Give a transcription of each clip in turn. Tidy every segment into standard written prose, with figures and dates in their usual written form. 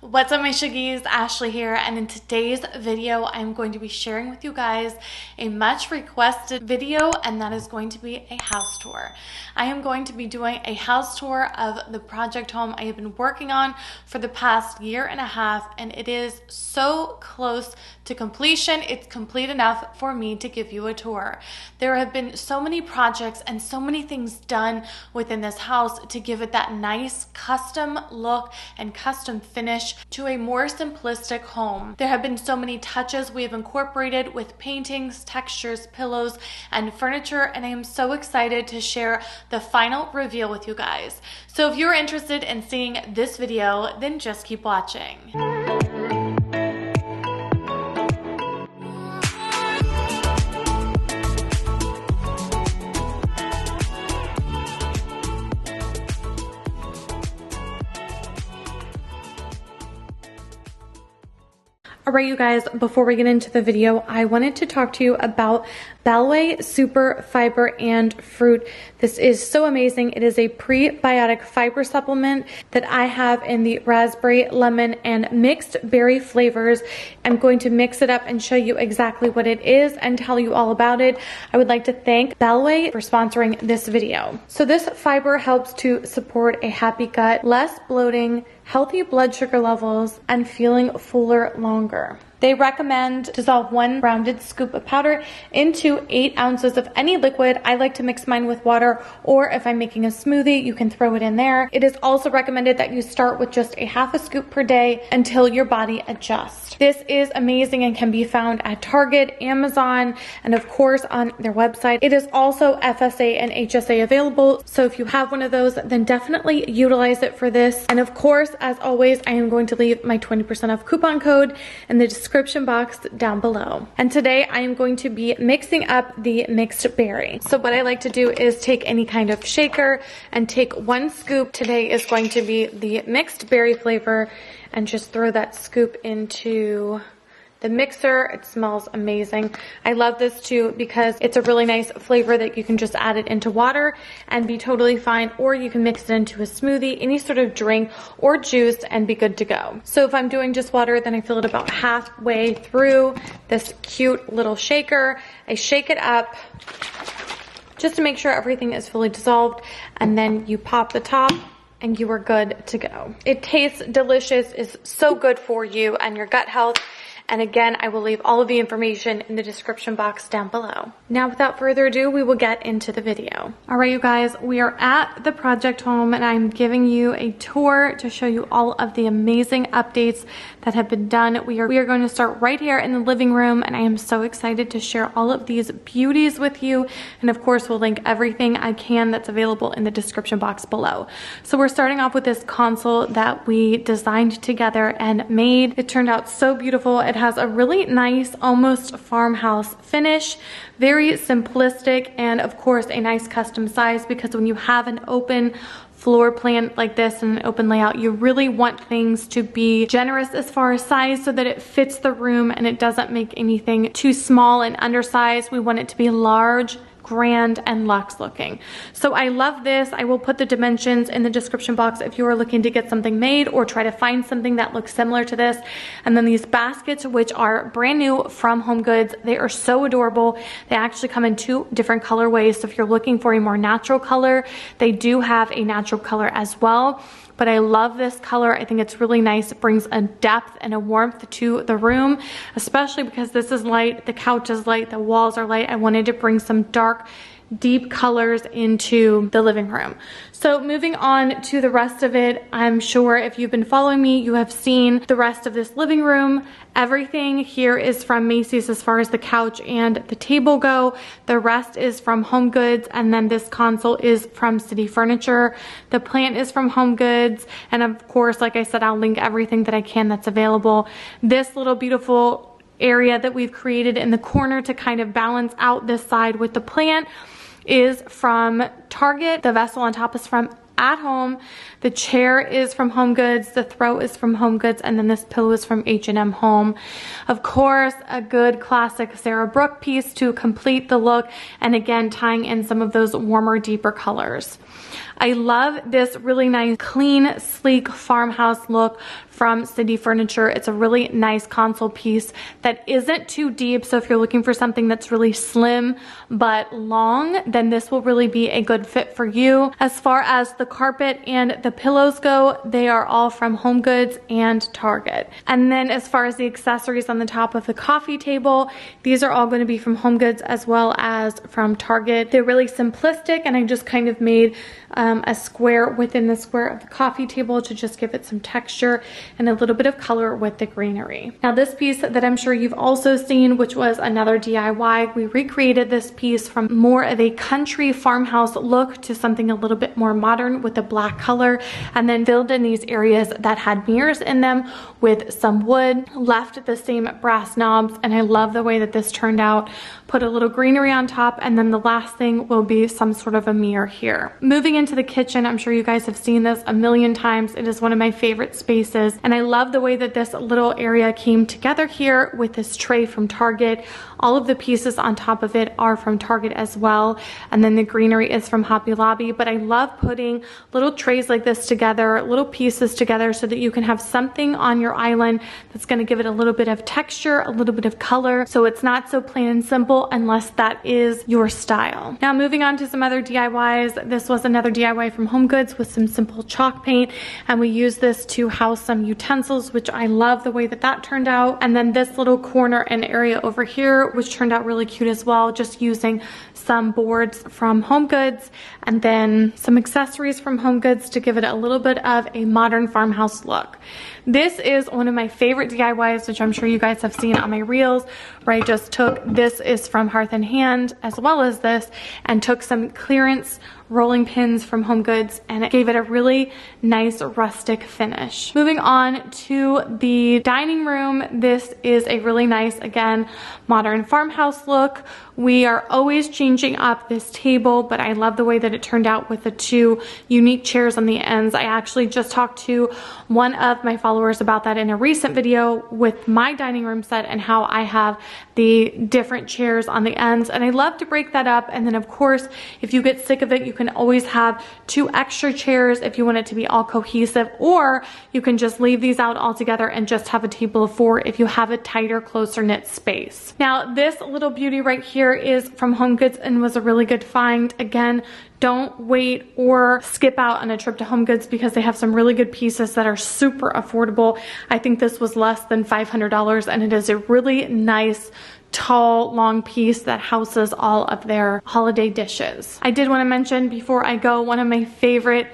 What's up, my Shuggies? Ashley here, and in today's video I'm going to be sharing with you guys a much requested video, and that is going to be a house tour. I am going to be doing a house tour of the project home I have been working on for the past year and a half, and it is so close to completion. It's complete enough for me to give you a tour. There have been so many projects and so many things done within this house to give it that nice custom look and custom finish to a more simplistic home. There have been so many touches we have incorporated with paintings, textures, pillows, and furniture, and I am so excited to share the final reveal with you guys. So if you're interested in seeing this video, then just keep watching. All right, you guys, before we get into the video, I wanted to talk to you about Bellway Super Fiber and Fruit. This is so amazing. It is a prebiotic fiber supplement that I have in the raspberry, lemon, and mixed berry flavors. I'm going to mix it up and show you exactly what it is and tell you all about it. I would like to thank Bellway for sponsoring this video. So this fiber helps to support a happy gut, less bloating, healthy blood sugar levels, and feeling fuller longer. They recommend dissolve 1 rounded scoop of powder into 8 ounces of any liquid. I like to mix mine with water, or if I'm making a smoothie, you can throw it in there. It is also recommended that you start with just a half a scoop per day until your body adjusts. This is amazing and can be found at Target, Amazon, and of course on their website. It is also FSA and HSA available, so if you have one of those, then definitely utilize it for this. And of course, as always, I am going to leave my 20% off coupon code in the description box down below. And today I am going to be mixing up the mixed berry. So what I like to do is take any kind of shaker and take 1 scoop. Today is going to be the mixed berry flavor, and just throw that scoop into the mixer. It smells amazing. I love this too because it's a really nice flavor that you can just add it into water and be totally fine, or you can mix it into a smoothie, any sort of drink or juice, and be good to go. So if I'm doing just water, then I fill it about halfway through this cute little shaker. I shake it up just to make sure everything is fully dissolved, and then you pop the top and you are good to go. It tastes delicious, is so good for you and your gut health. And again, I will leave all of the information in the description box down below. Now, without further ado, we will get into the video. All right, you guys, we are at the project home, and I'm giving you a tour to show you all of the amazing updates that have been done. We are going to start right here in the living room, and I am so excited to share all of these beauties with you. And of course, we'll link everything I can that's available in the description box below. So we're starting off with this console that we designed together and made. It turned out so beautiful. It has a really nice, almost farmhouse finish, very simplistic, and of course a nice custom size, because when you have an open floor plan like this and an open layout, you really want things to be generous as far as size so that it fits the room and it doesn't make anything too small and undersized. We want it to be large, grand, and luxe looking. So I love this. I will put the dimensions in the description box if you are looking to get something made or try to find something that looks similar to this. And then these baskets, which are brand new from Home Goods, they are so adorable. They actually come in 2 different colorways. So if you're looking for a more natural color, they do have a natural color as well. But I love this color. I think it's really nice. It brings a depth and a warmth to the room, especially because this is light, the couch is light, the walls are light. I wanted to bring some dark, deep colors into the living room. So moving on to the rest of it, I'm sure if you've been following me, you have seen the rest of this living room. Everything here is from Macy's as far as the couch and the table go. The rest is from Home Goods, and then this console is from City Furniture. The plant is from Home Goods, and of course, like I said, I'll link everything that I can that's available. This little beautiful area that we've created in the corner to kind of balance out this side with the plant is from Target. The vessel on top is from At Home. The chair is from Home Goods. The throw is from Home Goods. And then this pillow is from H&M Home. Of course, a good classic Sarah Brooke piece to complete the look. And again, tying in some of those warmer, deeper colors. I love this really nice, clean, sleek farmhouse look from City Furniture. It's a really nice console piece that isn't too deep, so if you're looking for something that's really slim but long, then this will really be a good fit for you. As far as the carpet and the pillows go, they are all from HomeGoods and Target. And then as far as the accessories on the top of the coffee table, these are all going to be from HomeGoods as well as from Target. They're really simplistic, and I just kind of made a square within the square of the coffee table to just give it some texture and a little bit of color with the greenery. Now this piece that I'm sure you've also seen, which was another DIY, we recreated this piece from more of a country farmhouse look to something a little bit more modern with a black color, and then filled in these areas that had mirrors in them with some wood, left the same brass knobs, and I love the way that this turned out. Put a little greenery on top, and then the last thing will be some sort of a mirror here. Moving into the kitchen, I'm sure you guys have seen this a million times. It is one of my favorite spaces, and I love the way that this little area came together here with this tray from Target. All of the pieces on top of it are from Target as well, and then the greenery is from Hobby Lobby. But I love putting little trays like this together, little pieces together, so that you can have something on your island that's going to give it a little bit of texture, a little bit of color, so it's not so plain and simple unless that is your style. Now moving on to some other DIYs. This was another DIY from HomeGoods with some simple chalk paint, and we used this to house some utensils, which I love the way that that turned out. And then this little corner and area over here, which turned out really cute as well, just using some boards from HomeGoods and then some accessories from HomeGoods to give it a little bit of a modern farmhouse look. This is one of my favorite DIYs, which I'm sure you guys have seen on my reels, where I just took, this is from Hearth and Hand as well as this, and took some clearance rolling pins from HomeGoods, and it gave it a really nice rustic finish. Moving on to the dining room, this is a really nice, again, modern farmhouse look. We are always changing up this table, but I love the way that it turned out with the two unique chairs on the ends. I actually just talked to one of my followers about that in a recent video with my dining room set and how I have the different chairs on the ends, and I love to break that up. And then of course, if you get sick of it, you can always have two extra chairs if you want it to be all cohesive, or you can just leave these out altogether and just have a table of 4 if you have a tighter, closer knit space. Now this little beauty right here is from HomeGoods and was a really good find. Again, don't wait or skip out on a trip to HomeGoods because they have some really good pieces that are super affordable. I think this was less than $500, and it is a really nice, tall, long piece that houses all of their holiday dishes. I did want to mention before I go, one of my favorite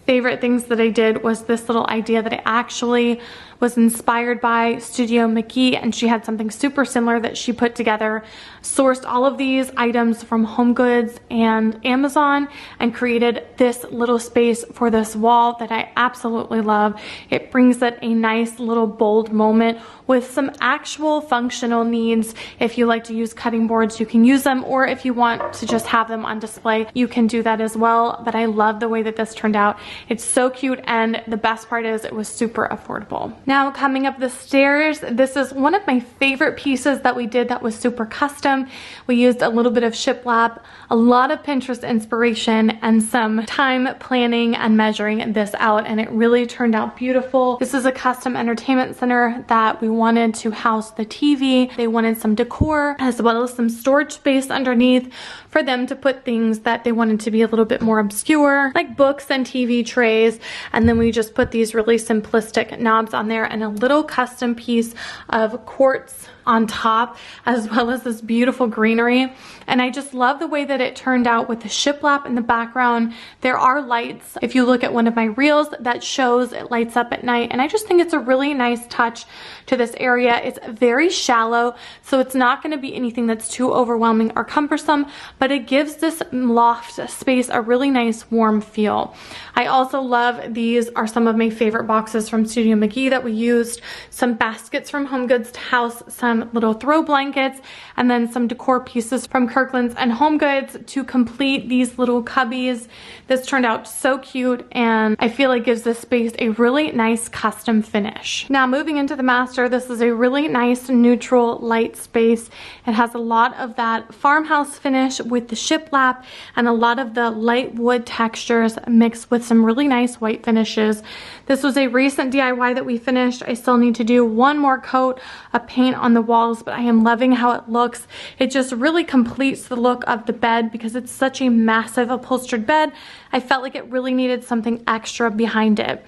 things that I did was this little idea that I actually was inspired by Studio McGee, and she had something super similar that she put together, sourced all of these items from HomeGoods and Amazon, and created this little space for this wall that I absolutely love. It brings it a nice little bold moment with some actual functional needs. If you like to use cutting boards, you can use them, or if you want to just have them on display, you can do that as well. But I love the way that this turned out. It's so cute, and the best part is it was super affordable. Now coming up the stairs, this is one of my favorite pieces that we did that was super custom. We used a little bit of shiplap, a lot of Pinterest inspiration, and some time planning and measuring this out, and it really turned out beautiful. This is a custom entertainment center that we wanted to house the TV. They wanted some decor as well as some storage space underneath for them to put things that they wanted to be a little bit more obscure, like books and TV trays. And then we just put these really simplistic knobs on there and a little custom piece of quartz on top, as well as this beautiful greenery. And I just love the way that it turned out with the shiplap in the background. There are lights. If you look at one of my reels, that shows it lights up at night. And I just think it's a really nice touch to this area. It's very shallow, so it's not going to be anything that's too overwhelming or cumbersome, but it gives this loft space a really nice warm feel. I also love, these are some of my favorite boxes from Studio McGee that we used. Some baskets from HomeGoods to house some little throw blankets, and then some decor pieces from Kirkland's and HomeGoods to complete these little cubbies. This turned out so cute, and I feel like gives this space a really nice custom finish. Now moving into the master, this is a really nice neutral light space. It has a lot of that farmhouse finish with the shiplap and a lot of the light wood textures mixed with some really nice white finishes. This was a recent DIY that we finished. I still need to do one more coat of paint on the walls, but I am loving how it looks. It just really completes the look of the bed because it's such a massive upholstered bed. I felt like it really needed something extra behind it.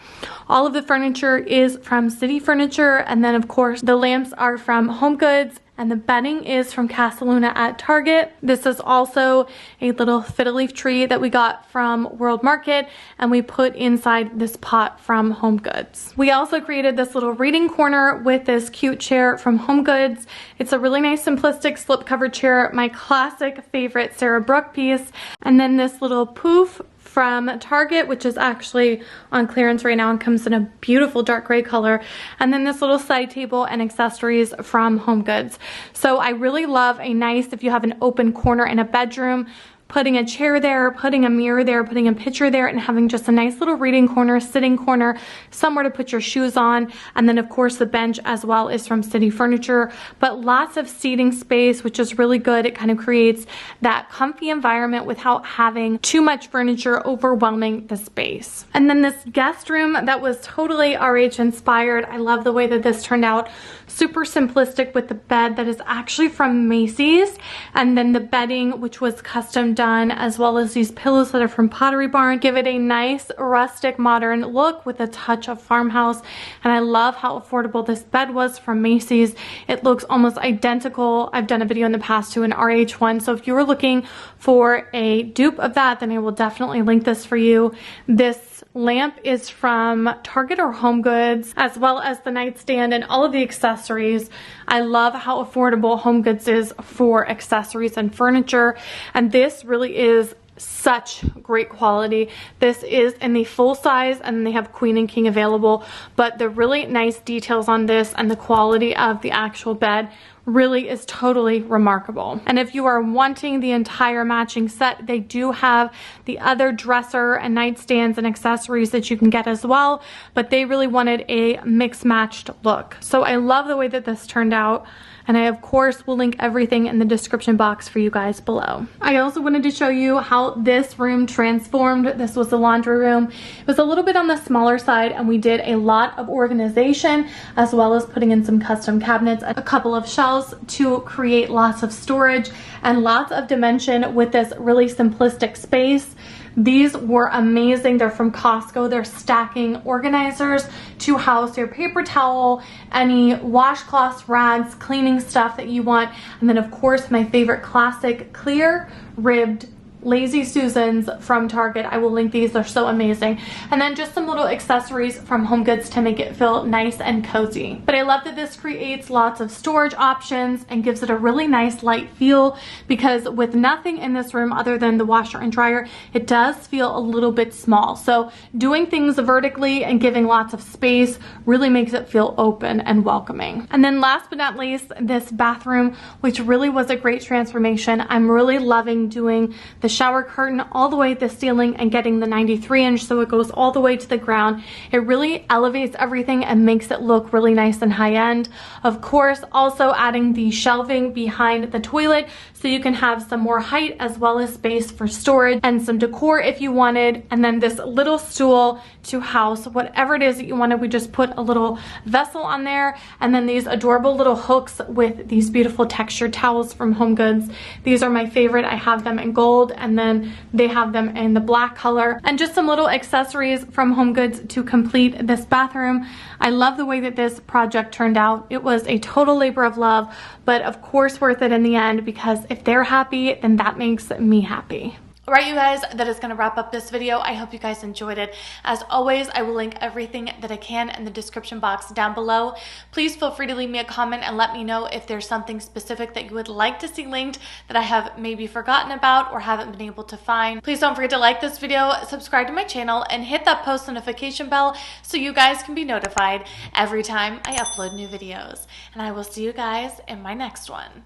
All of the furniture is from City Furniture, and then of course the lamps are from HomeGoods, and the bedding is from Casaluna at Target. This is also a little fiddle leaf tree that we got from World Market, and we put inside this pot from HomeGoods. We also created this little reading corner with this cute chair from HomeGoods. It's a really nice simplistic slip-covered chair, my classic favorite Sarah Brooke piece. And then this little poof from Target, which is actually on clearance right now and comes in a beautiful dark gray color. And then this little side table and accessories from HomeGoods. So I really love a nice, if you have an open corner in a bedroom, putting a chair there, putting a mirror there, putting a picture there, and having just a nice little reading corner, sitting corner, somewhere to put your shoes on. And then of course the bench as well is from City Furniture, but lots of seating space, which is really good. It kind of creates that comfy environment without having too much furniture overwhelming the space. And then this guest room that was totally RH inspired. I love the way that this turned out. Super simplistic with the bed that is actually from Macy's, and then the bedding, which was custom done, as well as these pillows that are from Pottery Barn, give it a nice rustic modern look with a touch of farmhouse. And I love how affordable this bed was from Macy's. It looks almost identical. I've done a video in the past to an RH one, so if you were looking for a dupe of that, then I will definitely link this for you. This lamp is from Target or HomeGoods, as well as the nightstand and all of the accessories. I love how affordable HomeGoods is for accessories and furniture, and this really is such great quality. This is in the full size, and they have queen and king available, but the really nice details on this and the quality of the actual bed really is totally remarkable. And if you are wanting the entire matching set, they do have the other dresser and nightstands and accessories that you can get as well, but they really wanted a mixed matched look. So I love the way that this turned out. And I, of course, will link everything in the description box for you guys below. I also wanted to show you how this room transformed. This was the laundry room. It was a little bit on the smaller side, and we did a lot of organization, as well as putting in some custom cabinets, a couple of shelves to create lots of storage and lots of dimension with this really simplistic space. These were amazing. They're from Costco. They're stacking organizers to house your paper towel, any washcloths, rags, cleaning stuff that you want. And then of course my favorite classic clear ribbed Lazy Susans from Target. I will link these. They're so amazing. And then just some little accessories from HomeGoods to make it feel nice and cozy. But I love that this creates lots of storage options and gives it a really nice light feel, because with nothing in this room other than the washer and dryer, it does feel a little bit small. So doing things vertically and giving lots of space really makes it feel open and welcoming. And then last but not least, this bathroom, which really was a great transformation. I'm really loving doing the shower curtain all the way to the ceiling and getting the 93-inch so it goes all the way to the ground. It really elevates everything and makes it look really nice and high-end. Of course, also adding the shelving behind the toilet so you can have some more height as well as space for storage and some decor if you wanted. And then this little stool to house whatever it is that you wanted. We just put a little vessel on there, and then these adorable little hooks with these beautiful textured towels from HomeGoods. These are my favorite. I have them in gold, and then they have them in the black color, and just some little accessories from HomeGoods to complete this bathroom. I love the way that this project turned out. It was a total labor of love, but of course worth it in the end, because if they're happy, then that makes me happy. All right, you guys, that is going to wrap up this video. I hope you guys enjoyed it. As always, I will link everything that I can in the description box down below. Please feel free to leave me a comment and let me know if there's something specific that you would like to see linked that I have maybe forgotten about or haven't been able to find. Please don't forget to like this video, subscribe to my channel, and hit that post notification bell so you guys can be notified every time I upload new videos. And I will see you guys in my next one.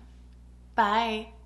Bye.